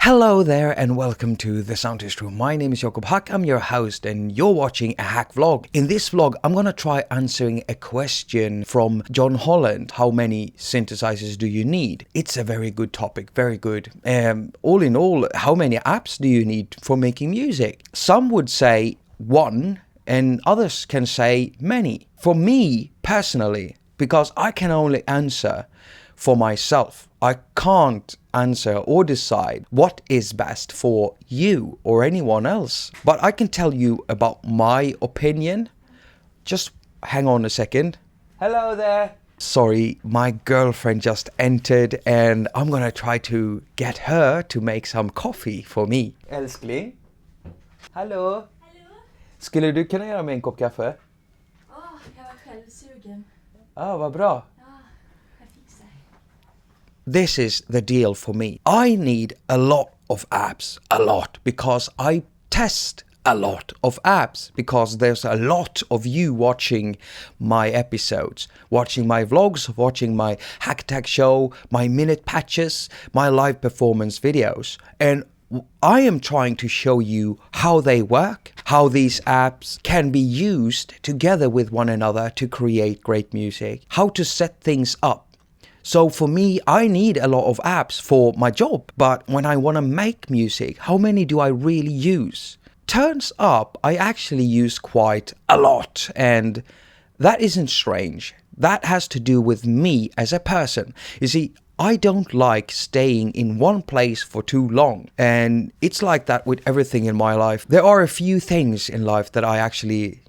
Hello there and welcome to the Soundtest Room. My name is Jakob. I'm your host and you're watching a hack vlog. In this vlog, I'm gonna try answering a question from John Holland. How many synthesizers do you need? It's a very good topic, very good. All in all, how many apps do you need for making music? Some would say one and others can say many. For me personally, because I can only answer for myself, I can't answer or decide what is best for you or anyone else. But I can tell you about my opinion. Just hang on a second. Hello there. Sorry, my girlfriend just entered and I'm gonna try to get her to make some coffee for me. Älskling. Hallå. Skulle du kunna göra mig en kopp kaffe? Jag var själv sugen. Vad bra. Jag fixar. This is the deal for me. I need a lot of apps, because I test a lot of apps, because there's a lot of you watching my episodes, watching my vlogs, watching my hack show, my minute patches, my live performance videos. And I am trying to show you how they work, how these apps can be used together with one another to create great music, how to set things up. So for me, I need a lot of apps for my job, but when I want to make music, how many do I really use? Turns up, I actually use quite a lot, and that isn't strange. That has to do with me as a person. You see, I don't like staying in one place for too long, and it's like that with everything in my life. There are a few things in life that I actually,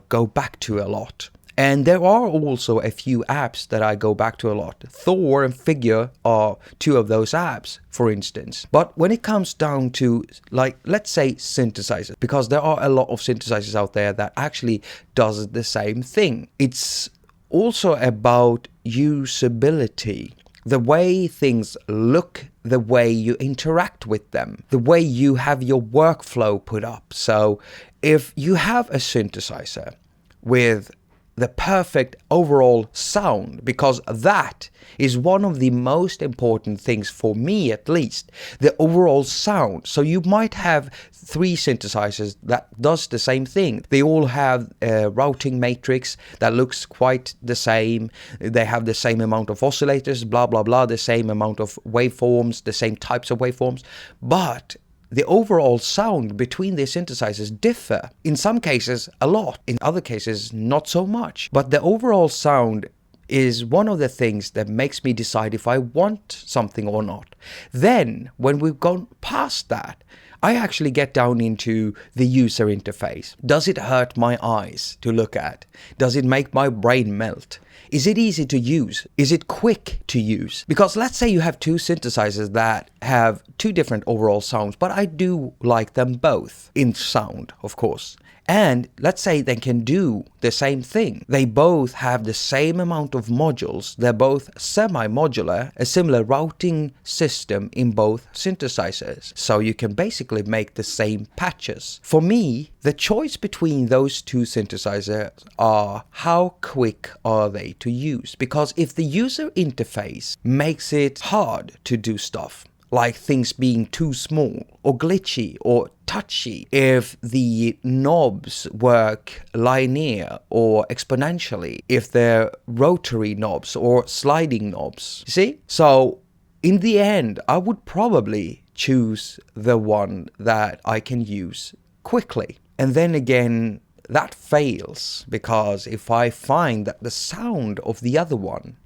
go back to a lot. And there are also a few apps that I go back to a lot. Thor and Figure are two of those apps, for instance. But when it comes down to, let's say synthesizers, because there are a lot of synthesizers out there that actually does the same thing. It's also about usability. The way things look, the way you interact with them, the way you have your workflow put up. So if you have a synthesizer with the perfect overall sound, because that is one of the most important things for me, at least, the overall sound. So you might have three synthesizers that does the same thing. They all have a routing matrix that looks quite the same. They have the same amount of oscillators, blah, blah, blah, the same amount of waveforms, the same types of waveforms. But the overall sound between the synthesizers differ. In some cases, a lot. In other cases, not so much. But the overall sound is one of the things that makes me decide if I want something or not. Then, when we've gone past that, I actually get down into the user interface. Does it hurt my eyes to look at? Does it make my brain melt? Is it easy to use? Is it quick to use? Because let's say you have two synthesizers that have two different overall sounds, but I do like them both in sound, of course. And let's say they can do the same thing. They both have the same amount of modules. They're both semi-modular, a similar routing system in both synthesizers. So you can basically make the same patches. For me, the choice between those two synthesizers are how quick are they to use. Because if the user interface makes it hard to do stuff, like things being too small or glitchy or touchy, if the knobs work linear or exponentially, if they're rotary knobs or sliding knobs. See? So in the end, I would probably choose the one that I can use quickly. And then again, that fails, because if I find that the sound of the other one,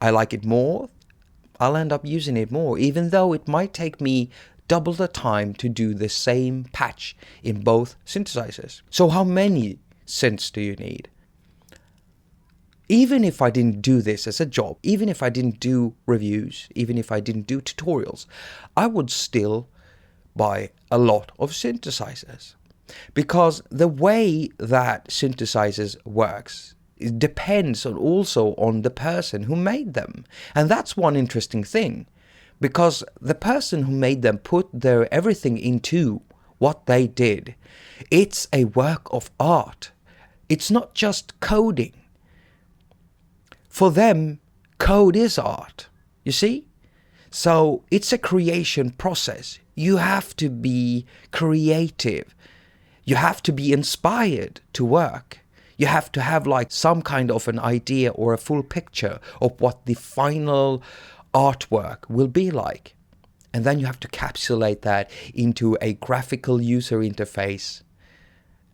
I like it more, I'll end up using it more, even though it might take me double the time to do the same patch in both synthesizers. So how many synths do you need? Even if I didn't do this as a job, even if I didn't do reviews, even if I didn't do tutorials, I would still buy a lot of synthesizers. Because the way that synthesizers works, it depends also on the person who made them. And that's one interesting thing, because the person who made them put their everything into what they did. It's a work of art. It's not just coding. For them, code is art, you see? So it's a creation process. You have to be creative. You have to be inspired to work. You have to have like some kind of an idea or a full picture of what the final artwork will be like. And then you have to capsulate that into a graphical user interface.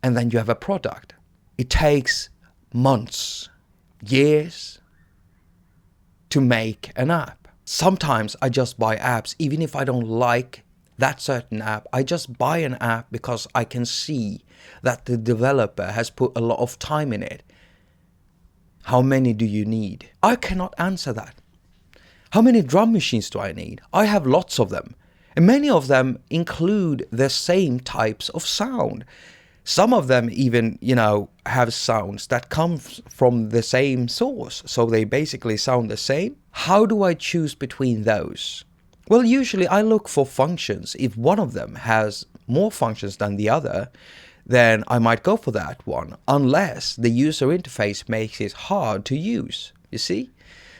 And then you have a product. It takes months, years to make an app. Sometimes I just buy apps, even if I don't like that certain app. I just buy an app because I can see that the developer has put a lot of time in it. How many do you need? I cannot answer that. How many drum machines do I need? I have lots of them. And many of them include the same types of sound. Some of them even, have sounds that come from the same source. So they basically sound the same. How do I choose between those? Well, usually I look for functions. If one of them has more functions than the other, then I might go for that one, unless the user interface makes it hard to use, you see?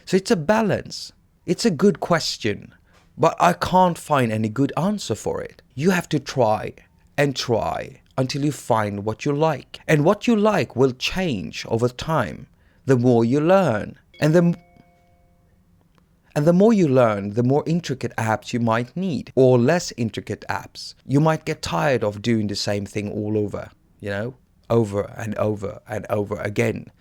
So it's a balance. It's a good question, but I can't find any good answer for it. You have to try and try until you find what you like. And what you like will change over time, the more you learn. And the more you learn, the more intricate apps you might need, or less intricate apps. You might get tired of doing the same thing all over, over and over and over again.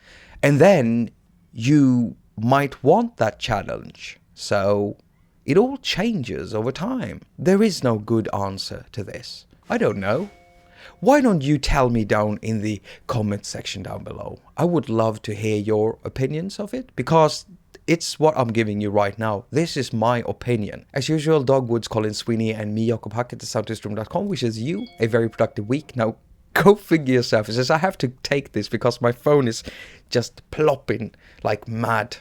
And then you might want that challenge. So it all changes over time. There is no good answer to this. I don't know. Why don't you tell me down in the comment section down below? I would love to hear your opinions of it, because it's what I'm giving you right now. This is my opinion. As usual, Dogwoods, Colin Sweeney, and me, Jakob at soundtestroom.com wishes you a very productive week. Now, go figure yourself. It says I have to take this because my phone is just plopping like mad.